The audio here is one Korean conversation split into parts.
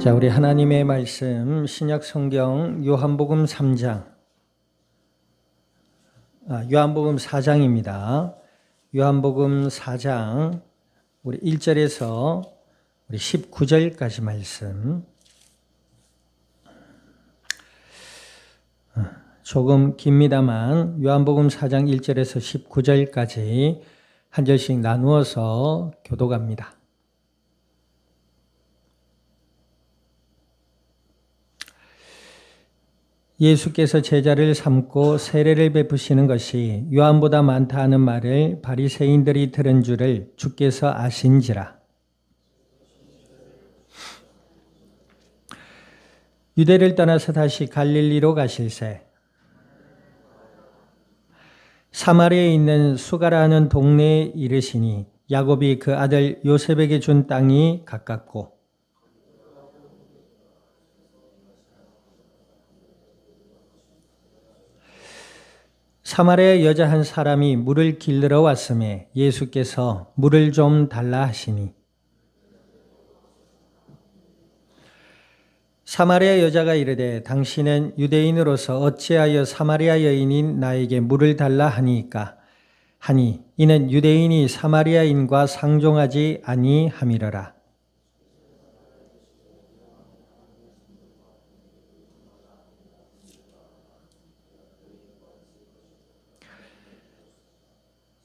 자, 우리 하나님의 말씀 신약 성경 요한복음 3장, 요한복음 4장입니다. 요한복음 4장 우리 1절에서 우리 19절까지 말씀. 조금 깁니다만 요한복음 4장 1절에서 19절까지 한 절씩 나누어서 교독합니다. 예수께서 제자를 삼고 세례를 베푸시는 것이 요한보다 많다 하는 말을 바리새인들이 들은 줄을 주께서 아신지라. 유대를 떠나서 다시 갈릴리로 가실새 사마리아에 있는 수가라 하는 동네에 이르시니 야곱이 그 아들 요셉에게 준 땅이 가깝고 사마리아 여자 한 사람이 물을 길르러 왔음에 예수께서 물을 좀 달라 하시니 사마리아 여자가 이르되 당신은 유대인으로서 어찌하여 사마리아 여인인 나에게 물을 달라 하니까 하니 이는 유대인이 사마리아인과 상종하지 아니함이러라.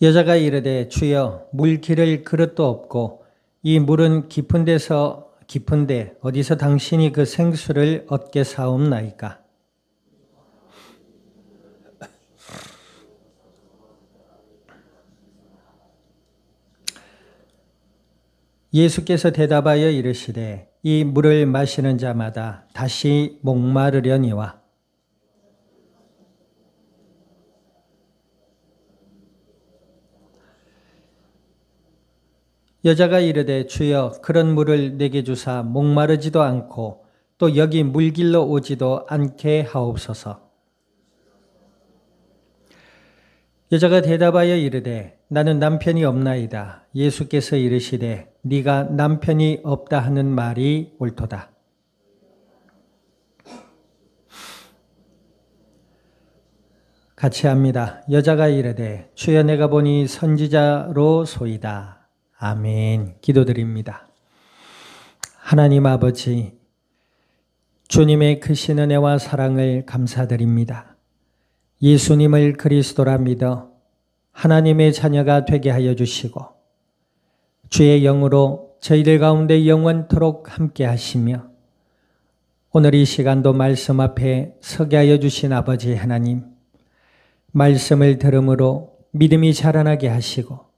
여자가 이르되 주여 물 기를 그릇도 없고 이 물은 깊은데 어디서 당신이 그 생수를 얻게 사옵나이까. 예수께서 대답하여 이르시되 이 물을 마시는 자마다 다시 목마르려니와 여자가 이르되 주여 그런 물을 내게 주사 목마르지도 않고 또 여기 물길러 오지도 않게 하옵소서. 여자가 대답하여 이르되 나는 남편이 없나이다. 예수께서 이르시되 네가 남편이 없다 하는 말이 옳도다. 같이 합니다. 여자가 이르되 주여 내가 보니 선지자로 소이다. 아멘. 기도드립니다. 하나님 아버지, 주님의 크신 은혜와 사랑을 감사드립니다. 예수님을 그리스도라 믿어 하나님의 자녀가 되게 하여 주시고 주의 영으로 저희들 가운데 영원토록 함께 하시며 오늘 이 시간도 말씀 앞에 서게 하여 주신 아버지 하나님, 말씀을 들음으로 믿음이 자라나게 하시고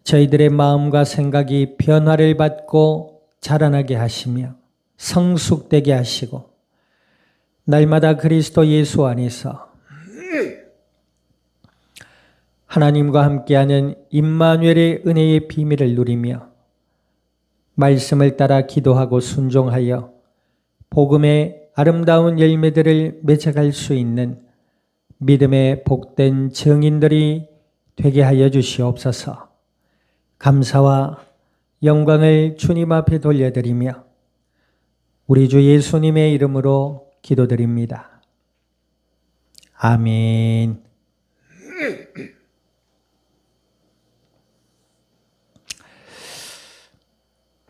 저희들의 마음과 생각이 변화를 받고 자라나게 하시며 성숙되게 하시고 날마다 그리스도 예수 안에서 하나님과 함께하는 임마누엘의 은혜의 비밀을 누리며 말씀을 따라 기도하고 순종하여 복음의 아름다운 열매들을 맺어갈 수 있는 믿음의 복된 증인들이 되게 하여 주시옵소서. 감사와 영광을 주님 앞에 돌려드리며 우리 주 예수님의 이름으로 기도드립니다. 아멘.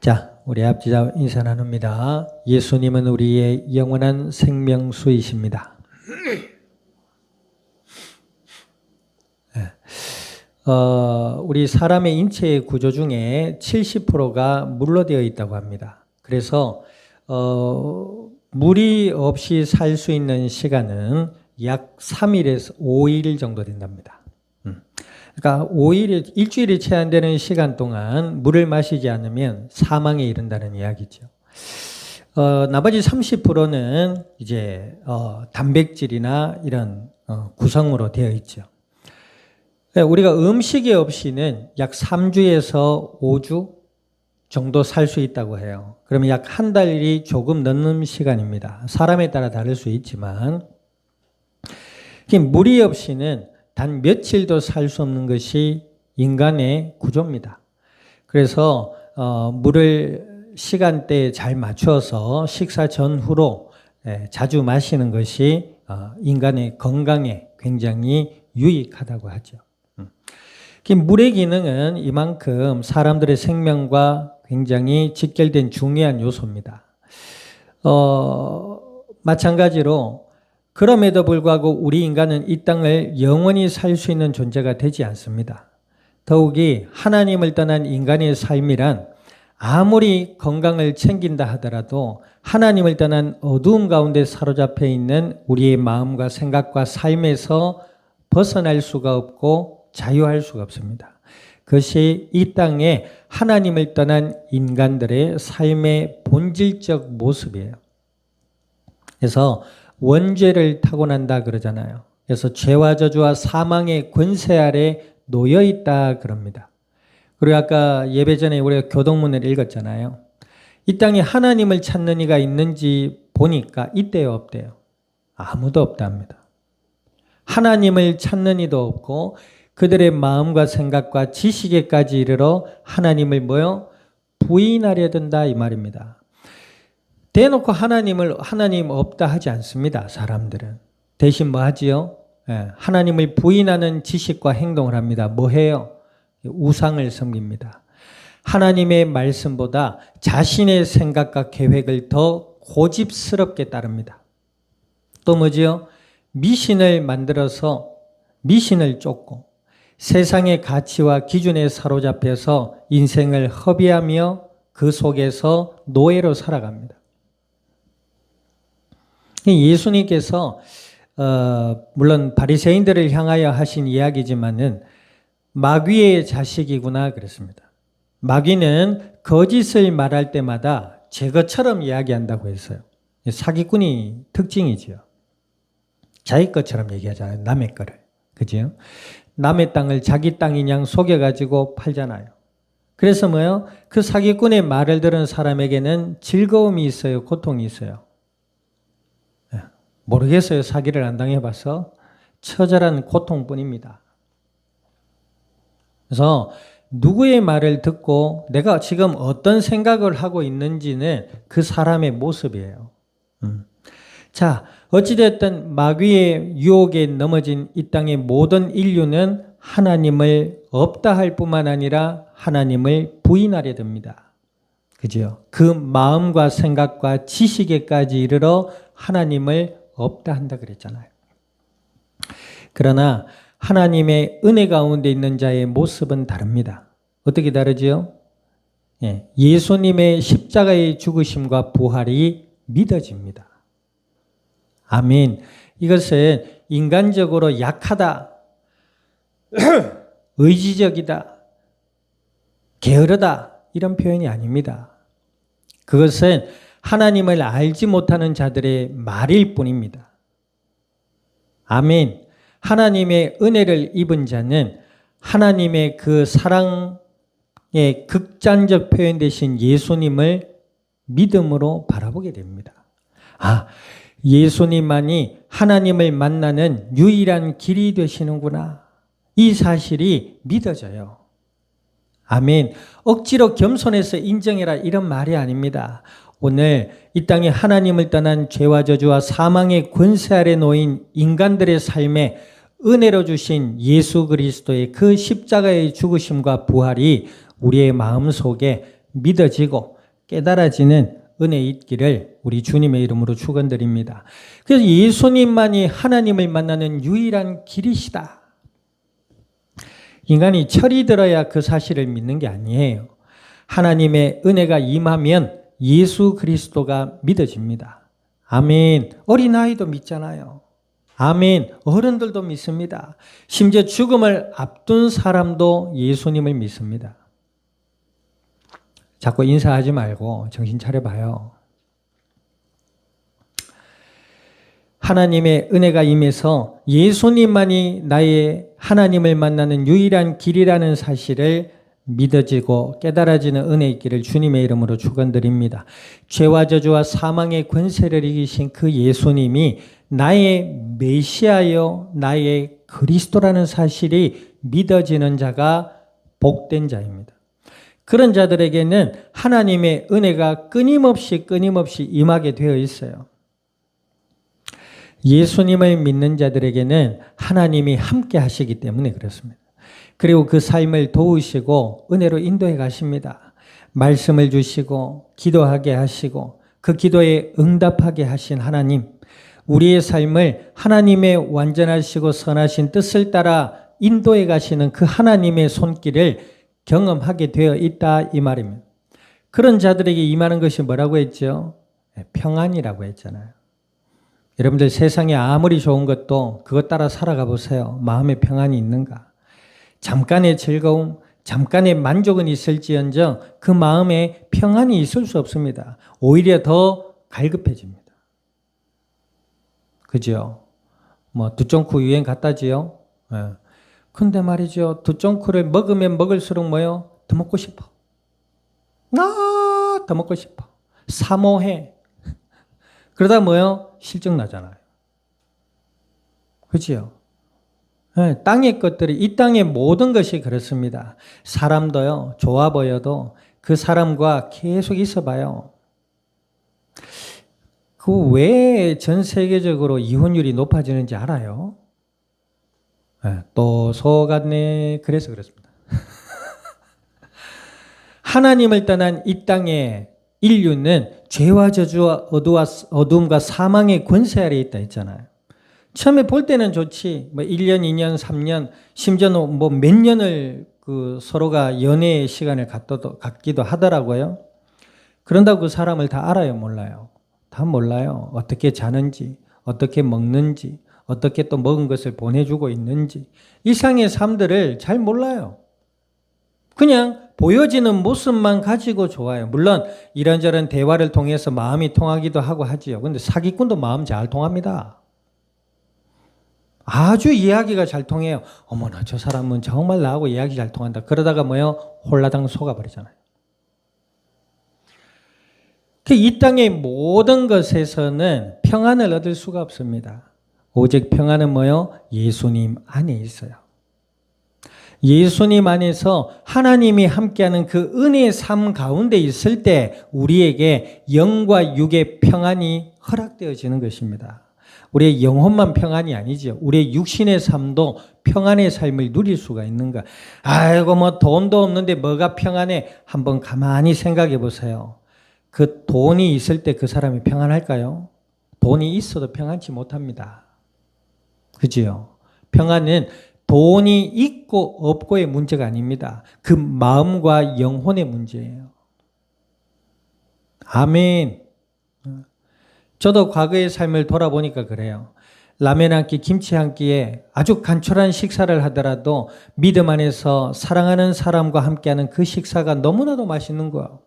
자, 우리 앞지자 인사 나눕니다. 예수님은 우리의 영원한 생명수이십니다. 우리 사람의 인체의 구조 중에 70%가 물로 되어 있다고 합니다. 그래서 물이 없이 살 수 있는 시간은 약 3일에서 5일 정도 된답니다. 그러니까 일주일이 채 안 되는 시간 동안 물을 마시지 않으면 사망에 이른다는 이야기죠. 나머지 30%는 이제 단백질이나 이런 구성으로 되어 있죠. 우리가 음식이 없이는 약 3주에서 5주 정도 살 수 있다고 해요. 그러면 약 한 달이 조금 넘는 시간입니다. 사람에 따라 다를 수 있지만 물이 없이는 단 며칠도 살 수 없는 것이 인간의 구조입니다. 그래서 물을 시간대에 잘 맞춰서 식사 전후로 자주 마시는 것이 인간의 건강에 굉장히 유익하다고 하죠. 물의 기능은 이만큼 사람들의 생명과 굉장히 직결된 중요한 요소입니다. 마찬가지로 그럼에도 불구하고 우리 인간은 이 땅을 영원히 살 수 있는 존재가 되지 않습니다. 더욱이 하나님을 떠난 인간의 삶이란 아무리 건강을 챙긴다 하더라도 하나님을 떠난 어두움 가운데 사로잡혀 있는 우리의 마음과 생각과 삶에서 벗어날 수가 없고 자유할 수가 없습니다. 그것이 이 땅에 하나님을 떠난 인간들의 삶의 본질적 모습이에요. 그래서 원죄를 타고난다 그러잖아요. 그래서 죄와 저주와 사망의 권세 아래 놓여 있다 그럽니다. 그리고 아까 예배 전에 우리가 교동문을 읽었잖아요. 이 땅에 하나님을 찾는 이가 있는지 보니까 있대요, 없대요? 아무도 없답니다. 하나님을 찾는 이도 없고 그들의 마음과 생각과 지식에까지 이르러 하나님을 부인하려 든다 이 말입니다. 대놓고 하나님 없다 하지 않습니다. 사람들은. 대신 뭐 하지요? 하나님을 부인하는 지식과 행동을 합니다. 뭐 해요? 우상을 섬깁니다. 하나님의 말씀보다 자신의 생각과 계획을 더 고집스럽게 따릅니다. 또 뭐지요? 미신을 만들어서 미신을 쫓고 세상의 가치와 기준에 사로잡혀서 인생을 허비하며 그 속에서 노예로 살아갑니다. 예수님께서 물론 바리새인들을 향하여 하신 이야기지만은 마귀의 자식이구나 그랬습니다. 마귀는 거짓을 말할 때마다 제 것처럼 이야기한다고 했어요. 사기꾼이 특징이지요. 자기 것처럼 얘기하잖아요. 남의 거를. 그죠? 남의 땅을 자기 땅인 양 속여가지고 팔잖아요. 그래서 뭐예요? 그 사기꾼의 말을 들은 사람에게는 즐거움이 있어요? 고통이 있어요? 모르겠어요. 사기를 안 당해봐서 처절한 고통뿐입니다. 그래서 누구의 말을 듣고 내가 지금 어떤 생각을 하고 있는지는 그 사람의 모습이에요. 자, 어찌됐든 마귀의 유혹에 넘어진 이 땅의 모든 인류는 하나님을 없다 할 뿐만 아니라 하나님을 부인하려 듭니다. 그죠? 그 마음과 생각과 지식에까지 이르러 하나님을 없다 한다 그랬잖아요. 그러나 하나님의 은혜 가운데 있는 자의 모습은 다릅니다. 어떻게 다르지요? 예수님의 십자가의 죽으심과 부활이 믿어집니다. 아멘. 이것은 인간적으로 약하다, 의지적이다, 게으르다 이런 표현이 아닙니다. 그것은 하나님을 알지 못하는 자들의 말일 뿐입니다. 아멘. 하나님의 은혜를 입은 자는 하나님의 그 사랑의 극단적 표현 되신 예수님을 믿음으로 바라보게 됩니다. 예수님만이 하나님을 만나는 유일한 길이 되시는구나. 이 사실이 믿어져요. 아멘. 억지로 겸손해서 인정해라 이런 말이 아닙니다. 오늘 이 땅에 하나님을 떠난 죄와 저주와 사망의 권세 아래 놓인 인간들의 삶에 은혜로 주신 예수 그리스도의 그 십자가의 죽으심과 부활이 우리의 마음속에 믿어지고 깨달아지는 은혜 있기를 우리 주님의 이름으로 축원드립니다. 그래서 예수님만이 하나님을 만나는 유일한 길이시다. 인간이 철이 들어야 그 사실을 믿는 게 아니에요. 하나님의 은혜가 임하면 예수 그리스도가 믿어집니다. 아멘. 어린아이도 믿잖아요. 아멘. 어른들도 믿습니다. 심지어 죽음을 앞둔 사람도 예수님을 믿습니다. 자꾸 인사하지 말고 정신 차려봐요. 하나님의 은혜가 임해서 예수님만이 나의 하나님을 만나는 유일한 길이라는 사실을 믿어지고 깨달아지는 은혜 있기를 주님의 이름으로 축원드립니다. 죄와 저주와 사망의 권세를 이기신 그 예수님이 나의 메시아요 나의 그리스도라는 사실이 믿어지는 자가 복된 자입니다. 그런 자들에게는 하나님의 은혜가 끊임없이 임하게 되어 있어요. 예수님을 믿는 자들에게는 하나님이 함께 하시기 때문에 그렇습니다. 그리고 그 삶을 도우시고 은혜로 인도해 가십니다. 말씀을 주시고 기도하게 하시고 그 기도에 응답하게 하신 하나님, 우리의 삶을 하나님의 완전하시고 선하신 뜻을 따라 인도해 가시는 그 하나님의 손길을 경험하게 되어 있다 이 말입니다. 그런 자들에게 임하는 것이 뭐라고 했죠? 평안이라고 했잖아요. 여러분들 세상에 아무리 좋은 것도 그것 따라 살아가 보세요. 마음에 평안이 있는가? 잠깐의 즐거움, 잠깐의 만족은 있을지언정 그 마음에 평안이 있을 수 없습니다. 오히려 더 갈급해집니다. 그죠? 뭐 두쫑쿠 유행 갔다지요? 예. 근데 말이죠. 두쫑쿠를 먹으면 먹을수록 뭐요? 더 먹고 싶어. 더 먹고 싶어. 사모해. 그러다 뭐요? 실증 나잖아요. 그죠? 네, 땅의 것들이, 이 땅의 모든 것이 그렇습니다. 사람도요, 좋아 보여도 그 사람과 계속 있어 봐요. 그 왜 전 세계적으로 이혼율이 높아지는지 알아요? 네, 또 속았네. 그래서 그렇습니다. 하나님을 떠난 이 땅의 인류는 죄와 저주와 어두움과 사망의 권세 아래 있다 했잖아요. 처음에 볼 때는 좋지. 뭐 1년, 2년, 3년, 심지어는 뭐 몇 년을 그 서로가 연애의 시간을 갖기도 하더라고요. 그런다고 그 사람을 다 알아요, 몰라요? 다 몰라요. 어떻게 자는지, 어떻게 먹는지, 어떻게 또 먹은 것을 보내주고 있는지. 이상의 삶들을 잘 몰라요. 그냥 보여지는 모습만 가지고 좋아요. 물론 이런저런 대화를 통해서 마음이 통하기도 하고 하지요. 근데 사기꾼도 마음 잘 통합니다. 아주 이야기가 잘 통해요. 어머나 저 사람은 정말 나하고 이야기 잘 통한다. 그러다가 뭐요? 홀라당 속아버리잖아요. 이 땅의 모든 것에서는 평안을 얻을 수가 없습니다. 오직 평안은 뭐요? 예수님 안에 있어요. 예수님 안에서 하나님이 함께하는 그 은혜의 삶 가운데 있을 때 우리에게 영과 육의 평안이 허락되어지는 것입니다. 우리의 영혼만 평안이 아니죠. 우리의 육신의 삶도 평안의 삶을 누릴 수가 있는가. 아이고 뭐 돈도 없는데 뭐가 평안해. 한번 가만히 생각해 보세요. 그 돈이 있을 때 그 사람이 평안할까요? 돈이 있어도 평안치 못합니다. 그지요? 평안은 돈이 있고 없고의 문제가 아닙니다. 그 마음과 영혼의 문제예요. 아멘. 저도 과거의 삶을 돌아보니까 그래요. 라면 한 끼, 김치 한 끼에 아주 간촐한 식사를 하더라도 믿음 안에서 사랑하는 사람과 함께하는 그 식사가 너무나도 맛있는 거예요.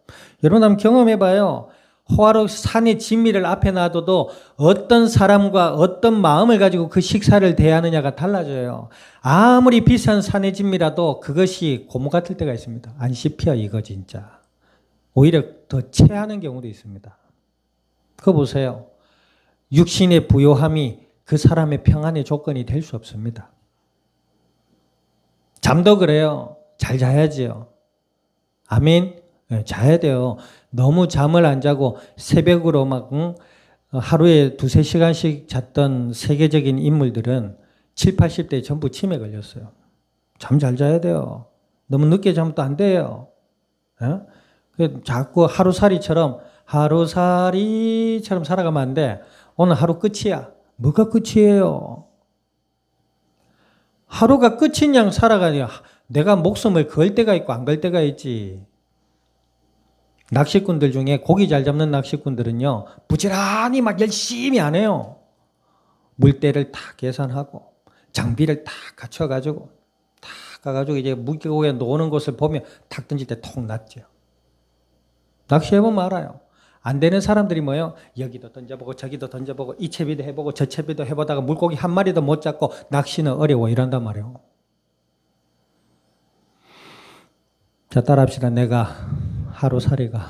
여러분 한번 경험해봐요. 호화로 산의 진미를 앞에 놔둬도 어떤 사람과 어떤 마음을 가지고 그 식사를 대하느냐가 달라져요. 아무리 비싼 산의 진미라도 그것이 고무 같을 때가 있습니다. 안 씹혀 이거 진짜. 오히려 더 체하는 경우도 있습니다. 그거 보세요. 육신의 부요함이 그 사람의 평안의 조건이 될 수 없습니다. 잠도 그래요. 잘 자야지요. 아멘. 네, 자야 돼요. 너무 잠을 안 자고 새벽으로 막 하루에 2-3시간씩 잤던 세계적인 인물들은 70, 80대에 전부 치매 걸렸어요. 잠 잘 자야 돼요. 너무 늦게 자면 또 안 돼요. 자꾸 하루살이처럼 살아가면 안 돼. 오늘 하루 끝이야. 뭐가 끝이에요? 하루가 끝인 양 살아가냐. 내가 목숨을 걸 때가 있고 안 걸 때가 있지. 낚시꾼들 중에 고기 잘 잡는 낚시꾼들은요, 부지런히 막 열심히 안 해요. 물때를 다 계산하고, 장비를 다 갖춰가지고, 다 가가지고 이제 물고기가 노는 곳을 보면 탁 던질 때 톡 났죠. 낚시해보면 알아요. 안 되는 사람들이 뭐예요? 여기도 던져보고 저기도 던져보고 이 채비도 해보고 저 채비도 해보다가 물고기 한 마리도 못 잡고 낚시는 어려워 이런단 말이에요. 자, 따라합시다. 내가 하루살이가.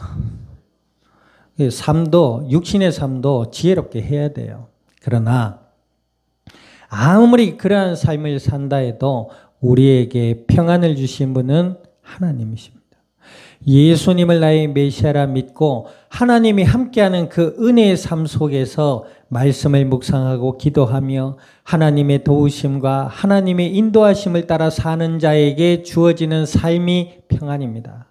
삶도, 육신의 삶도 지혜롭게 해야 돼요. 그러나 아무리 그러한 삶을 산다 해도 우리에게 평안을 주신 분은 하나님이십니다. 예수님을 나의 메시아라 믿고 하나님이 함께하는 그 은혜의 삶 속에서 말씀을 묵상하고 기도하며 하나님의 도우심과 하나님의 인도하심을 따라 사는 자에게 주어지는 삶이 평안입니다.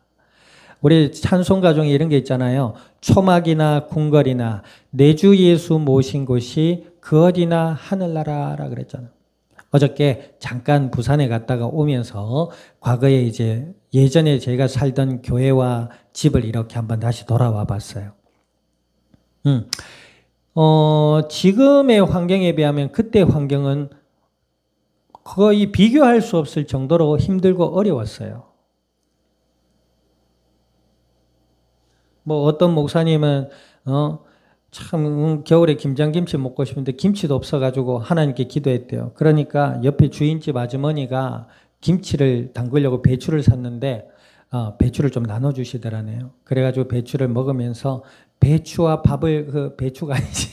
우리 찬송가 중에 이런 게 있잖아요. 초막이나 궁궐이나 내 주 예수 모신 곳이 그 어디나 하늘나라라 그랬잖아요. 어저께 잠깐 부산에 갔다가 오면서 과거에 이제 예전에 제가 살던 교회와 집을 이렇게 한번 다시 돌아와 봤어요. 지금의 환경에 비하면 그때 환경은 거의 비교할 수 없을 정도로 힘들고 어려웠어요. 뭐 어떤 목사님은 참 겨울에 김장김치 먹고 싶은데 김치도 없어가지고 하나님께 기도했대요. 그러니까 옆에 주인집 아주머니가 김치를 담그려고 배추를 샀는데 배추를 좀 나눠주시더라네요. 그래가지고 배추를 먹으면서 배추와 밥을 그 배추가 아니지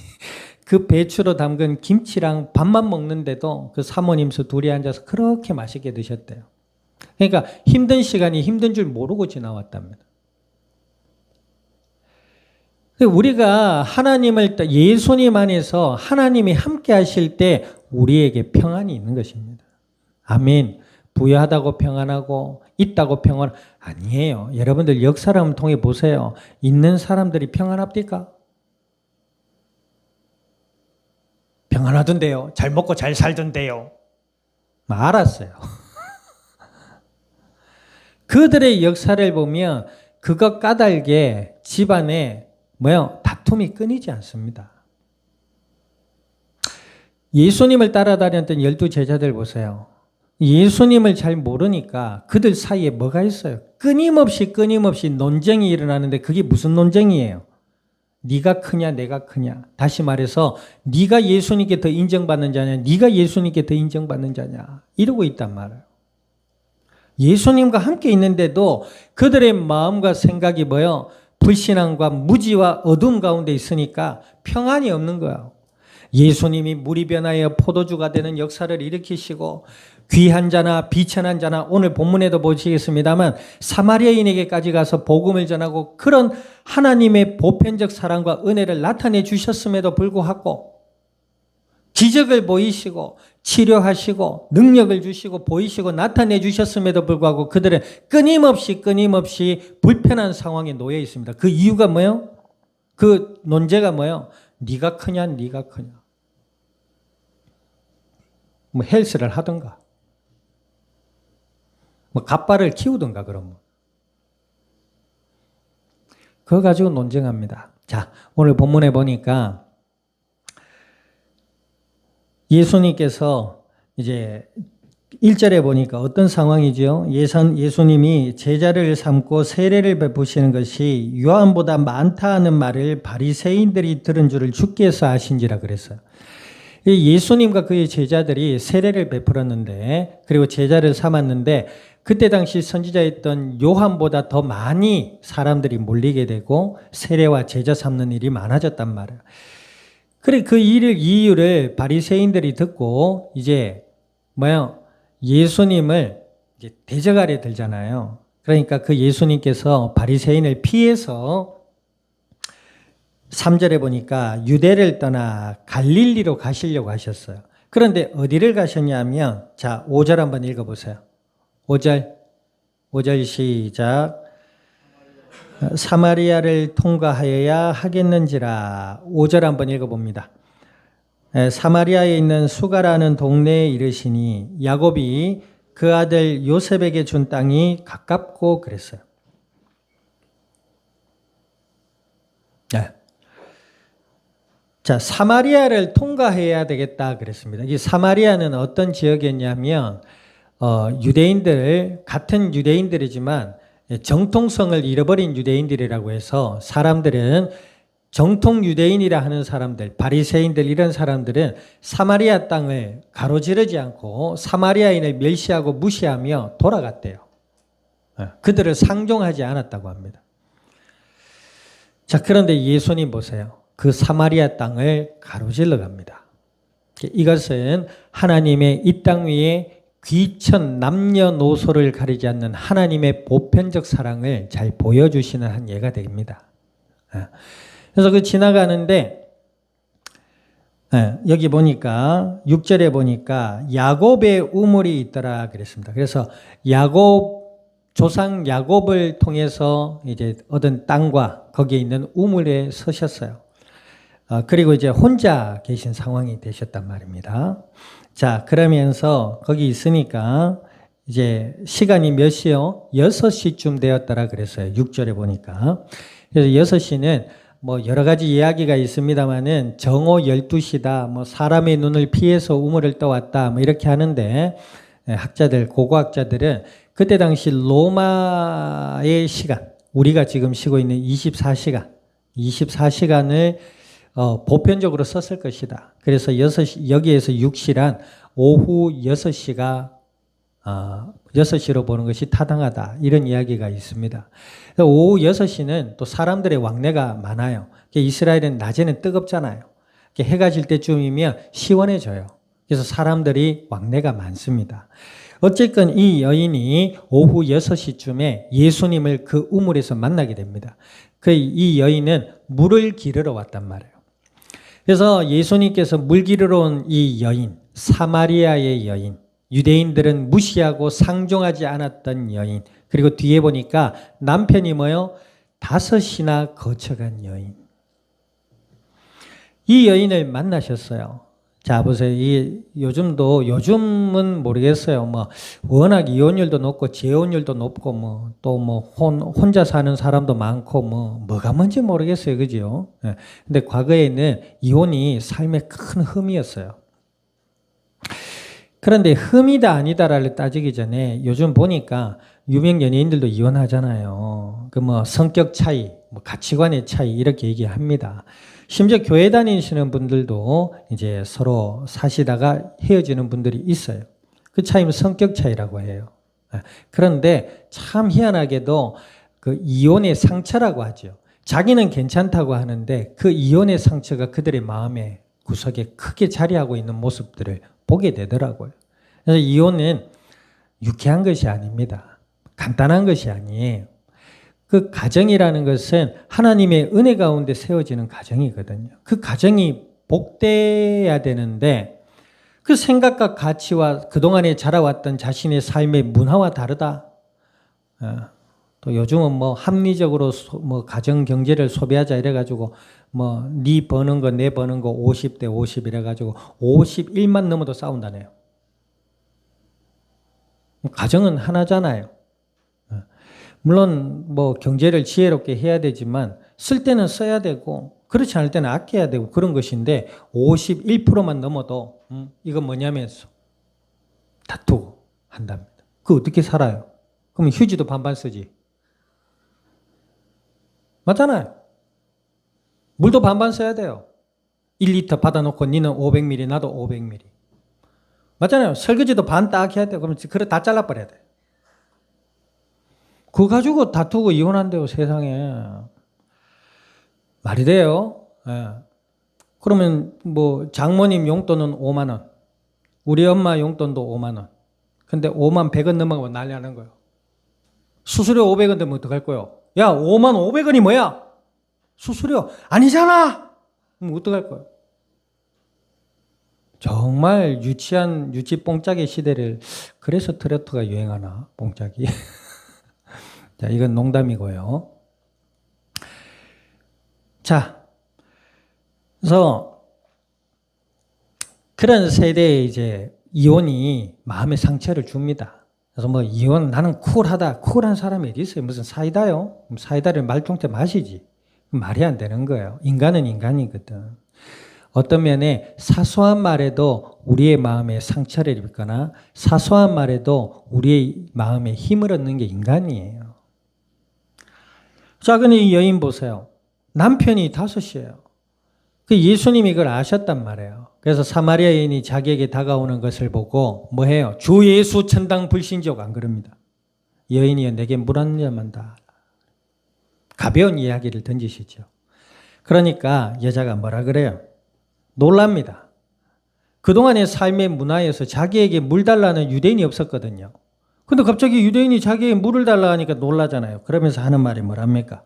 그 배추로 담근 김치랑 밥만 먹는데도 그 사모님수 둘이 앉아서 그렇게 맛있게 드셨대요. 그러니까 힘든 시간이 힘든 줄 모르고 지나왔답니다. 우리가 하나님을 예수님 안에서 하나님이 함께 하실 때 우리에게 평안이 있는 것입니다. 아멘. 부유하다고 평안하고 있다고 평안 아니에요. 여러분들 역사를 한번 통해 보세요. 있는 사람들이 평안합니까? 평안하던데요. 잘 먹고 잘 살던데요. 알았어요. 그들의 역사를 보면 그것 까닭에 집안에 다툼이 끊이지 않습니다. 예수님을 따라다녔던 12제자들 보세요. 예수님을 잘 모르니까 그들 사이에 뭐가 있어요? 끊임없이 논쟁이 일어나는데 그게 무슨 논쟁이에요? 네가 크냐 내가 크냐. 다시 말해서 네가 예수님께 더 인정받는 자냐 네가 예수님께 더 인정받는 자냐 이러고 있단 말이에요. 예수님과 함께 있는데도 그들의 마음과 생각이 뭐예요? 불신앙과 무지와 어둠 가운데 있으니까 평안이 없는 거예요. 예수님이 물이 변하여 포도주가 되는 역사를 일으키시고 귀한 자나 비천한 자나 오늘 본문에도 보시겠습니다만 사마리아인에게까지 가서 복음을 전하고 그런 하나님의 보편적 사랑과 은혜를 나타내 주셨음에도 불구하고 기적을 보이시고 치료하시고 능력을 주시고 보이시고 나타내 주셨음에도 불구하고 그들은 끊임없이 불편한 상황에 놓여 있습니다. 그 이유가 뭐예요? 그 논제가 뭐예요? 네가 크냐 네가 크냐. 뭐 헬스를 하든가 뭐 갓발을 키우든가 그러면 그거 가지고 논쟁합니다. 자, 오늘 본문에 보니까 예수님께서 이제 1절에 보니까 어떤 상황이죠? 예수님이 제자를 삼고 세례를 베푸시는 것이 요한보다 많다 하는 말을 바리새인들이 들은 줄을 주께서 아신지라 그랬어요. 예수님과 그의 제자들이 세례를 베풀었는데 그리고 제자를 삼았는데 그때 당시 선지자였던 요한보다 더 많이 사람들이 몰리게 되고 세례와 제자 삼는 일이 많아졌단 말이에요. 그래 그 이유를 바리새인들이 듣고 이제 예수님을 이제 대적하려 들잖아요. 그러니까 그 예수님께서 바리새인을 피해서 3절에 보니까 유대를 떠나 갈릴리로 가시려고 하셨어요. 그런데 어디를 가셨냐면 자 5절 한번 읽어보세요. 5절 시작. 사마리아를 통과하여야 하겠는지라. 5절 한번 읽어봅니다. 사마리아에 있는 수가라는 동네에 이르시니 야곱이 그 아들 요셉에게 준 땅이 가깝고 그랬어요. 네. 자, 사마리아를 통과해야 되겠다 그랬습니다. 이 사마리아는 어떤 지역이었냐면 같은 유대인들이지만 정통성을 잃어버린 유대인들이라고 해서 사람들은 정통 유대인이라 하는 사람들, 바리새인들 이런 사람들은 사마리아 땅을 가로지르지 않고 사마리아인을 멸시하고 무시하며 돌아갔대요. 그들을 상종하지 않았다고 합니다. 자, 그런데 예수님 보세요. 그 사마리아 땅을 가로질러 갑니다. 이것은 하나님의 이 땅 위에 귀천 남녀노소를 가리지 않는 하나님의 보편적 사랑을 잘 보여주시는 한 예가 됩니다. 그래서 그 지나가는데 여기 보니까 6절에 보니까 야곱의 우물이 있더라 그랬습니다. 그래서 조상 야곱을 통해서 이제 얻은 땅과 거기에 있는 우물에 서셨어요. 그리고 이제 혼자 계신 상황이 되셨단 말입니다. 자, 그러면서 거기 있으니까 이제 시간이 몇 시요? 6시쯤 되었더라 그랬어요. 6절에 보니까. 그래서 6시는 뭐 여러 가지 이야기가 있습니다만은 정오 12시다, 뭐 사람의 눈을 피해서 우물을 떠왔다, 뭐 이렇게 하는데 고고학자들은 그때 당시 로마의 시간, 우리가 지금 쉬고 있는 24시간을 보편적으로 썼을 것이다. 그래서 여기에서 6시란 오후 6시가 6시로 보는 것이 타당하다. 이런 이야기가 있습니다. 오후 6시는 또 사람들의 왕래가 많아요. 이스라엘은 낮에는 뜨겁잖아요. 해가 질 때쯤이면 시원해져요. 그래서 사람들이 왕래가 많습니다. 어쨌건 이 여인이 오후 6시쯤에 예수님을 그 우물에서 만나게 됩니다. 이 여인은 물을 기르러 왔단 말이에요. 그래서 예수님께서 물 기르러 온 이 여인, 사마리아의 여인, 유대인들은 무시하고 상종하지 않았던 여인, 그리고 뒤에 보니까 남편이 뭐요? 5이나 거쳐간 여인. 이 여인을 만나셨어요. 자, 보세요. 요즘은 모르겠어요. 뭐, 워낙 이혼율도 높고, 재혼율도 높고, 혼자 사는 사람도 많고, 뭐가 뭔지 모르겠어요. 그죠? 예. 근데 과거에는 이혼이 삶의 큰 흠이었어요. 그런데 흠이다 아니다를 따지기 전에 요즘 보니까 유명 연예인들도 이혼하잖아요. 성격 차이, 가치관의 차이, 이렇게 얘기합니다. 심지어 교회 다니시는 분들도 이제 서로 사시다가 헤어지는 분들이 있어요. 그 차이는 성격 차이라고 해요. 그런데 참 희한하게도 그 이혼의 상처라고 하죠. 자기는 괜찮다고 하는데 그 이혼의 상처가 그들의 마음의 구석에 크게 자리하고 있는 모습들을 보게 되더라고요. 그래서 이혼은 유쾌한 것이 아닙니다. 간단한 것이 아니에요. 그 가정이라는 것은 하나님의 은혜 가운데 세워지는 가정이거든요. 그 가정이 복되어야 되는데 그 생각과 가치와 그동안에 자라왔던 자신의 삶의 문화와 다르다. 또 요즘은 합리적으로 가정 경제를 소비하자 이래가지고 네 버는 거 내 버는 거 50대 50 이래가지고 51만 넘어도 싸운다네요. 가정은 하나잖아요. 물론 경제를 지혜롭게 해야 되지만 쓸 때는 써야 되고 그렇지 않을 때는 아껴야 되고 그런 것인데 51%만 넘어도 이건 뭐냐면서 다투고 한답니다. 그거 어떻게 살아요? 그러면 휴지도 반반 쓰지. 맞잖아요. 물도 반반 써야 돼요. 1리터 받아놓고 니는 500ml 나도 500ml. 맞잖아요. 설거지도 반 딱 해야 돼요. 그러면 그래 다 잘라버려야 돼요. 그거 가지고 다투고 이혼한대요, 세상에. 말이 돼요? 예. 그러면 장모님 용돈은 5만 원, 우리 엄마 용돈도 5만 원. 근데 5만 100원 넘어가면 난리 나는 거예요. 수수료 500원 되면 어떡할 거예요? 야, 5만 500원이 뭐야? 수수료 아니잖아! 그럼 어떡할 거예요? 정말 유치한 유치뽕짝의 시대를, 그래서 트로트가 유행하나, 뽕짝이. 자, 이건 농담이고요. 자, 그래서 그런 세대에 이제 이혼이 마음의 상처를 줍니다. 그래서 이혼, 나는 쿨하다. 쿨한 사람이 어디 있어요? 무슨 사이다요? 사이다를 말종때 마시지. 말이 안 되는 거예요. 인간은 인간이거든. 어떤 면에 사소한 말에도 우리의 마음에 상처를 입거나 사소한 말에도 우리의 마음에 힘을 얻는 게 인간이에요. 자, 근데 이 여인 보세요. 남편이 5이에요. 그 예수님이 이걸 아셨단 말이에요. 그래서 사마리아 여인이 자기에게 다가오는 것을 보고 뭐 해요? 주 예수 천당 불신족 안 그럽니다. 여인이여 내게 물 한 잔만 다. 가벼운 이야기를 던지시죠. 그러니까 여자가 뭐라 그래요? 놀랍니다. 그동안의 삶의 문화에서 자기에게 물 달라는 유대인이 없었거든요. 근데 갑자기 유대인이 자기에게 물을 달라 하니까 놀라잖아요. 그러면서 하는 말이 뭐랍니까?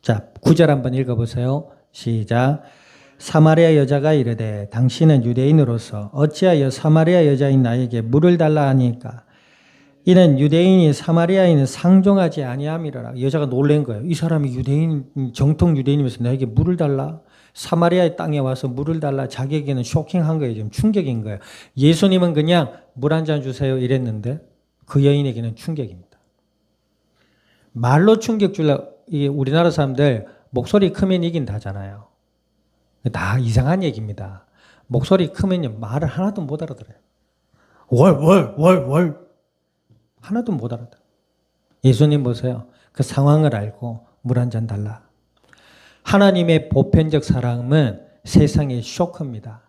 자, 9절 한번 읽어보세요. 시작. 사마리아 여자가 이르되 당신은 유대인으로서 어찌하여 사마리아 여자인 나에게 물을 달라 하니까 이는 유대인이 사마리아인은 상종하지 아니함이라. 여자가 놀란 거예요. 이 사람이 유대인, 정통 유대인이면서 나에게 물을 달라? 사마리아의 땅에 와서 물을 달라? 자기에게는 쇼킹한 거예요. 지금 충격인 거예요. 예수님은 그냥 물 한 잔 주세요 이랬는데 그 여인에게는 충격입니다. 말로 충격 줄라. 이게 우리나라 사람들 목소리 크면 이긴다잖아요. 다 이상한 얘기입니다. 목소리 크면요 말을 하나도 못 알아들어요. 월 하나도 못 알아들어요. 예수님 보세요. 그 상황을 알고 물 한 잔 달라. 하나님의 보편적 사랑은 세상의 쇼킹입니다.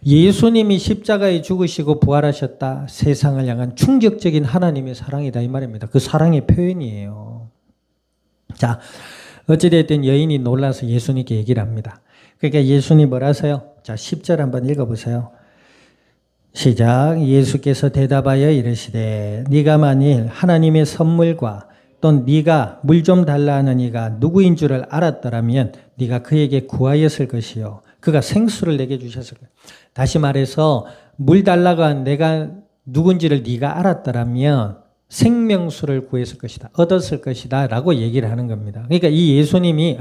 예수님이 십자가에 죽으시고 부활하셨다. 세상을 향한 충격적인 하나님의 사랑이다 이 말입니다. 그 사랑의 표현이에요. 자, 어찌됐든 여인이 놀라서 예수님께 얘기를 합니다. 그러니까 예수님 뭐라 하세요? 자, 10절 한번 읽어보세요. 시작. 예수께서 대답하여 이르시되 네가 만일 하나님의 선물과 또 네가 물 좀 달라 하는 이가 누구인 줄을 알았더라면 네가 그에게 구하였을 것이요 그가 생수를 내게 주셨을 거야. 다시 말해서 물 달라고 한 내가 누군지를 네가 알았더라면 생명수를 구했을 것이다. 얻었을 것이다. 라고 얘기를 하는 겁니다. 그러니까 이 예수님이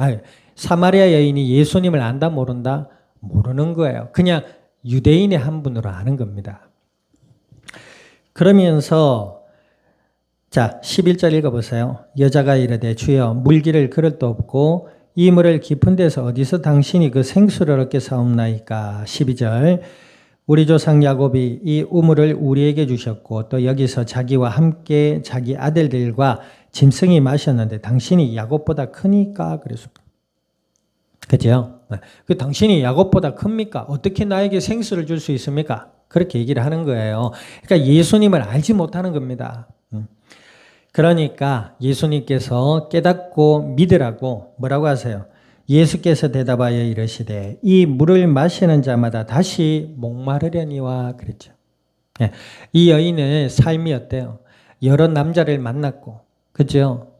사마리아 여인이 예수님을 안다 모른다? 모르는 거예요. 그냥 유대인의 한 분으로 아는 겁니다. 그러면서 자 11절 읽어보세요. 여자가 이르되 주여 물기를 그릇도 없고 이 물을 깊은 데서 어디서 당신이 그 생수를 얻게 사옵나이까. 12절 우리 조상 야곱이 이 우물을 우리에게 주셨고 또 여기서 자기와 함께 자기 아들들과 짐승이 마셨는데 당신이 야곱보다 크니까 그랬습니다. 그죠? 그 당신이 야곱보다 큽니까? 어떻게 나에게 생수를 줄 수 있습니까? 그렇게 얘기를 하는 거예요. 그러니까 예수님을 알지 못하는 겁니다. 그러니까 예수님께서 깨닫고 믿으라고 뭐라고 하세요? 예수께서 대답하여 이르시되 이 물을 마시는 자마다 다시 목마르려니와 그랬죠. 이 여인의 삶이 어때요? 여러 남자를 만났고 그죠?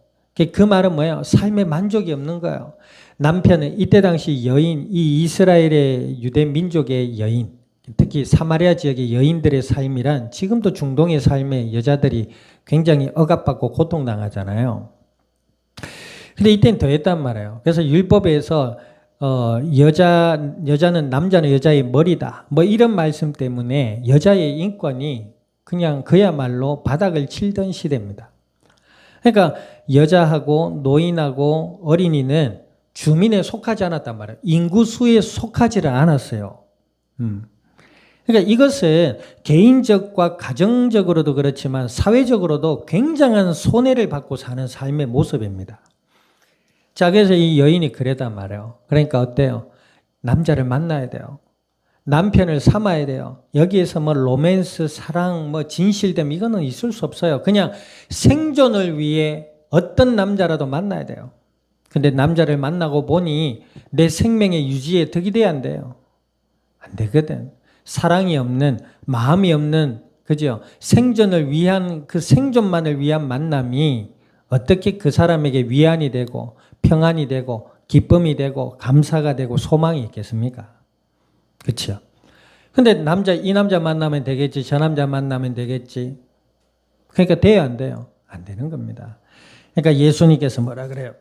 그 말은 뭐예요? 삶에 만족이 없는 거예요. 남편은 이때 당시 여인, 이 이스라엘의 유대 민족의 여인, 특히 사마리아 지역의 여인들의 삶이란 지금도 중동의 삶에 여자들이 굉장히 억압받고 고통당하잖아요. 근데 이때는 더했단 말이에요. 그래서 율법에서 여자는 남자는 여자의 머리다. 뭐 이런 말씀 때문에 여자의 인권이 그냥 그야말로 바닥을 치던 시대입니다. 그러니까 여자하고 노인하고 어린이는 주민에 속하지 않았단 말이에요. 인구수에 속하지를 않았어요. 그러니까 이것은 개인적과 가정적으로도 그렇지만 사회적으로도 굉장한 손해를 받고 사는 삶의 모습입니다. 자, 그래서 이 여인이 그랬단 말이에요. 그러니까 어때요? 남자를 만나야 돼요. 남편을 삼아야 돼요. 여기에서 뭐 로맨스, 사랑, 뭐 진실됨 이거는 있을 수 없어요. 그냥 생존을 위해 어떤 남자라도 만나야 돼요. 근데 남자를 만나고 보니 내 생명의 유지에 덕이 돼야 안 돼요. 안 되거든. 사랑이 없는, 마음이 없는, 그죠? 생존을 위한, 그 생존만을 위한 만남이 어떻게 그 사람에게 위안이 되고 평안이 되고 기쁨이 되고 감사가 되고 소망이 있겠습니까? 그렇죠? 근데 이 남자 만나면 되겠지, 저 남자 만나면 되겠지. 그러니까 돼요, 안 돼요? 안 되는 겁니다. 그러니까 예수님께서 뭐라 그래요?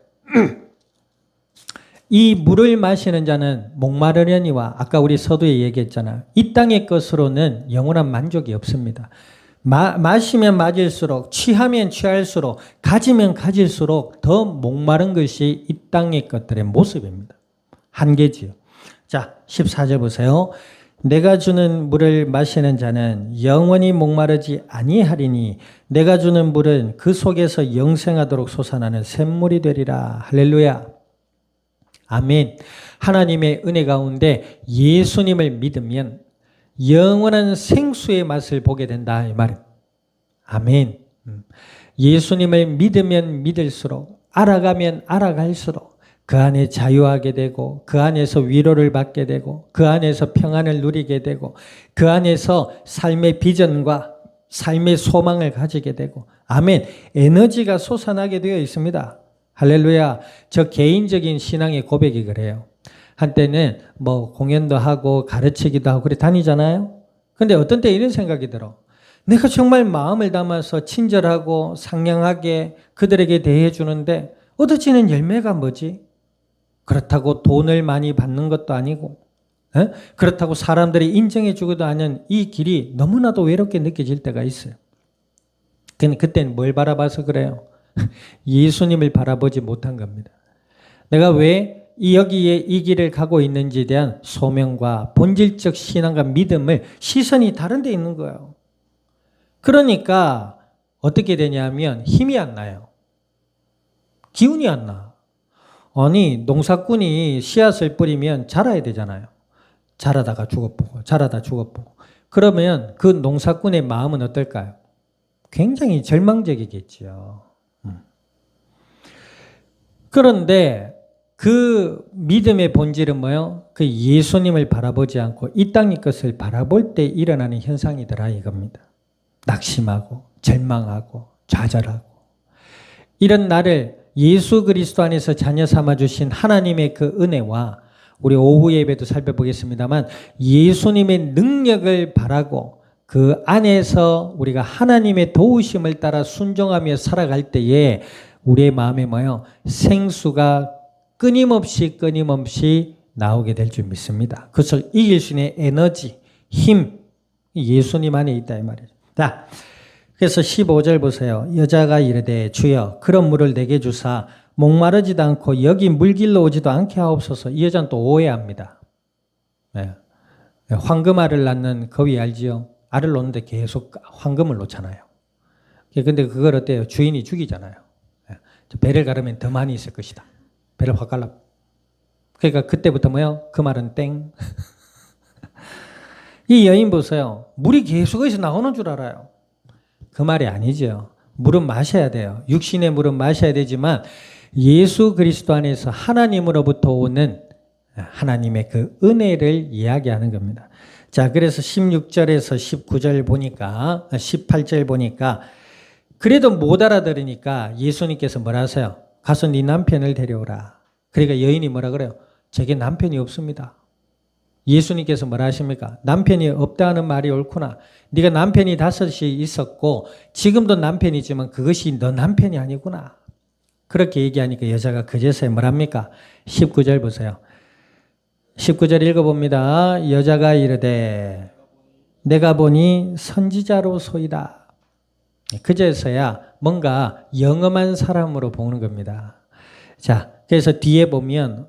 이 물을 마시는 자는 목마르려니와 아까 우리 서두에 얘기했잖아. 이 땅의 것으로는 영원한 만족이 없습니다. 마시면 마실수록 취하면 취할수록 가지면 가질수록 더 목마른 것이 이 땅의 것들의 모습입니다. 한계지요. 자 14절 보세요. 내가 주는 물을 마시는 자는 영원히 목마르지 아니하리니 내가 주는 물은 그 속에서 영생하도록 솟아나는 샘물이 되리라. 할렐루야. 아멘. 하나님의 은혜 가운데 예수님을 믿으면 영원한 생수의 맛을 보게 된다 이 말입니다. 아멘. 예수님을 믿으면 믿을수록 알아가면 알아갈수록 그 안에 자유하게 되고 그 안에서 위로를 받게 되고 그 안에서 평안을 누리게 되고 그 안에서 삶의 비전과 삶의 소망을 가지게 되고 아멘. 에너지가 솟아나게 되어 있습니다. 할렐루야. 저 개인적인 신앙의 고백이 그래요. 한때는 뭐 공연도 하고 가르치기도 하고 그래 다니잖아요. 근데 어떤 때 이런 생각이 들어. 내가 정말 마음을 담아서 친절하고 상냥하게 그들에게 대해 주는데 얻어지는 열매가 뭐지? 그렇다고 돈을 많이 받는 것도 아니고 그렇다고 사람들이 인정해 주기도 하는 이 길이 너무나도 외롭게 느껴질 때가 있어요. 근데 그때는 뭘 바라봐서 그래요? 예수님을 바라보지 못한 겁니다. 내가 왜 여기에 이 길을 가고 있는지에 대한 소명과 본질적 신앙과 믿음을 시선이 다른 데 있는 거예요. 그러니까 어떻게 되냐면 힘이 안 나요. 기운이 안 나. 아니 농사꾼이 씨앗을 뿌리면 자라야 되잖아요. 자라다가 죽어보고 자라다 죽어보고 그러면 그 농사꾼의 마음은 어떨까요? 굉장히 절망적이겠죠. 그런데 그 믿음의 본질은 뭐예요? 그 예수님을 바라보지 않고 이 땅의 것을 바라볼 때 일어나는 현상이더라 이겁니다. 낙심하고 절망하고 좌절하고 이런 나를 예수 그리스도 안에서 자녀 삼아주신 하나님의 그 은혜와 우리 오후 예배도 살펴보겠습니다만 예수님의 능력을 바라고 그 안에서 우리가 하나님의 도우심을 따라 순종하며 살아갈 때에 우리의 마음에 뭐예요? 생수가 끊임없이 나오게 될 줄 믿습니다. 그것을 이길 수 있는 에너지, 힘, 예수님 안에 있다 이 말이죠. 자, 그래서 15절 보세요. 여자가 이르되 주여 그런 물을 내게 주사 목마르지도 않고 여기 물길로 오지도 않게 하옵소서. 이 여자는 또 오해합니다. 네. 황금알을 낳는 거위 알지요? 알을 놓는데 계속 황금을 놓잖아요. 근데 그걸 어때요? 주인이 죽이잖아요. 배를 가르면 더 많이 있을 것이다. 배를 확 갈라. 그러니까 그때부터 뭐예요? 그 말은 땡. 이 여인 보세요. 물이 계속 어디서 나오는 줄 알아요. 그 말이 아니죠. 물은 마셔야 돼요. 육신의 물은 마셔야 되지만 예수 그리스도 안에서 하나님으로부터 오는 하나님의 그 은혜를 이야기하는 겁니다. 자, 그래서 16절에서 19절 보니까 18절 보니까 그래도 못 알아들으니까 예수님께서 뭐라 하세요? 가서 네 남편을 데려오라. 그러니까 여인이 뭐라 그래요? 제게 남편이 없습니다. 예수님께서 뭐라 하십니까? 남편이 없다는 말이 옳구나. 네가 남편이 5이 있었고 지금도 남편이지만 그것이 너 남편이 아니구나. 그렇게 얘기하니까 여자가 그제서야 뭐랍니까? 19절 보세요. 19절 읽어봅니다. 여자가 이르되 내가 보니 선지자로소이다. 그제서야 뭔가 영험한 사람으로 보는 겁니다. 자, 그래서 뒤에 보면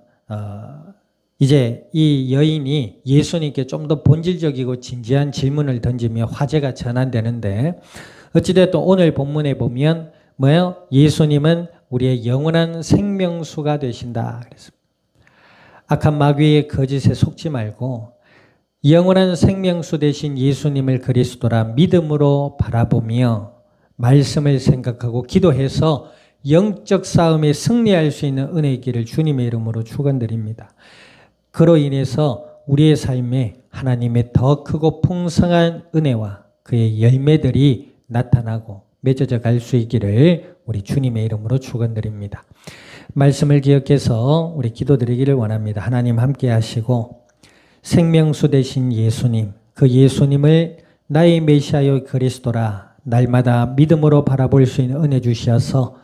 이제 이 여인이 예수님께 좀 더 본질적이고 진지한 질문을 던지며 화제가 전환되는데 어찌됐든 오늘 본문에 보면 뭐예요? 예수님은 우리의 영원한 생명수가 되신다. 그래서 악한 마귀의 거짓에 속지 말고 영원한 생명수 되신 예수님을 그리스도라 믿음으로 바라보며 말씀을 생각하고 기도해서 영적 싸움에 승리할 수 있는 은혜의 길을 주님의 이름으로 축원드립니다. 그로 인해서 우리의 삶에 하나님의 더 크고 풍성한 은혜와 그의 열매들이 나타나고 맺어져 갈 수 있기를 우리 주님의 이름으로 축원드립니다. 말씀을 기억해서 우리 기도드리기를 원합니다. 하나님 함께 하시고 생명수 되신 예수님, 그 예수님을 나의 메시아요 그리스도라 날마다 믿음으로 바라볼 수 있는 은혜 주시어서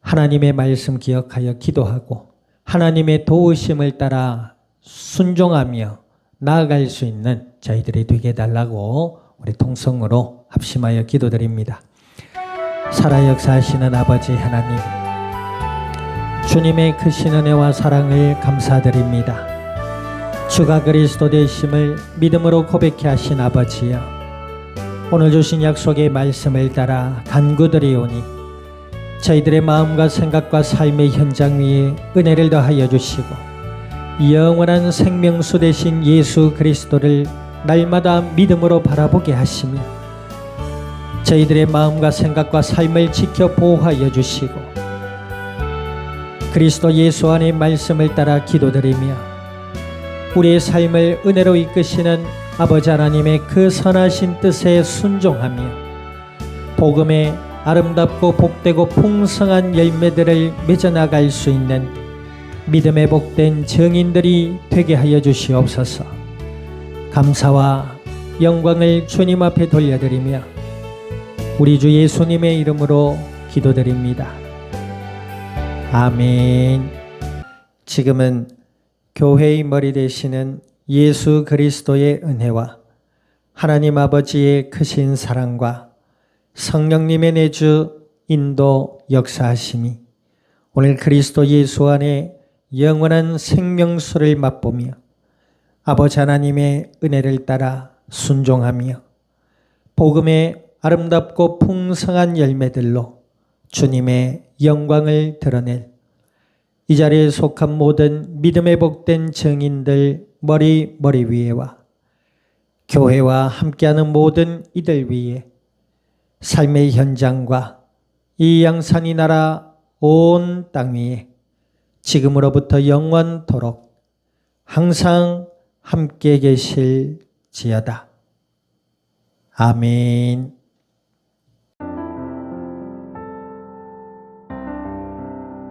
하나님의 말씀 기억하여 기도하고 하나님의 도우심을 따라 순종하며 나아갈 수 있는 저희들이 되게 해달라고 우리 통성으로 합심하여 기도드립니다. 살아 역사하시는 아버지 하나님, 주님의 크신 은혜와 사랑을 감사드립니다. 주가 그리스도 되심을 믿음으로 고백케 하신 아버지여, 오늘 주신 약속의 말씀을 따라 간구드리오니 저희들의 마음과 생각과 삶의 현장 위에 은혜를 더하여 주시고 영원한 생명수 되신 예수 그리스도를 날마다 믿음으로 바라보게 하시며 저희들의 마음과 생각과 삶을 지켜 보호하여 주시고 그리스도 예수 안의 말씀을 따라 기도드리며 우리의 삶을 은혜로 이끄시는 아버지 하나님의 그 선하신 뜻에 순종하며 복음의 아름답고 복되고 풍성한 열매들을 맺어나갈 수 있는 믿음에 복된 증인들이 되게 하여 주시옵소서. 감사와 영광을 주님 앞에 돌려드리며 우리 주 예수님의 이름으로 기도드립니다. 아멘. 지금은 교회의 머리 되시는 예수 그리스도의 은혜와 하나님 아버지의 크신 사랑과 성령님의 내주 인도 역사하심이 오늘 그리스도 예수 안에 영원한 생명수를 맛보며 아버지 하나님의 은혜를 따라 순종하며 복음의 아름답고 풍성한 열매들로 주님의 영광을 드러낼 이 자리에 속한 모든 믿음에 복된 증인들 머리 위에와 교회와 함께하는 모든 이들 위에 삶의 현장과 이 양산이 나라 온 땅 위에 지금으로부터 영원토록 항상 함께 계실지어다. 아멘.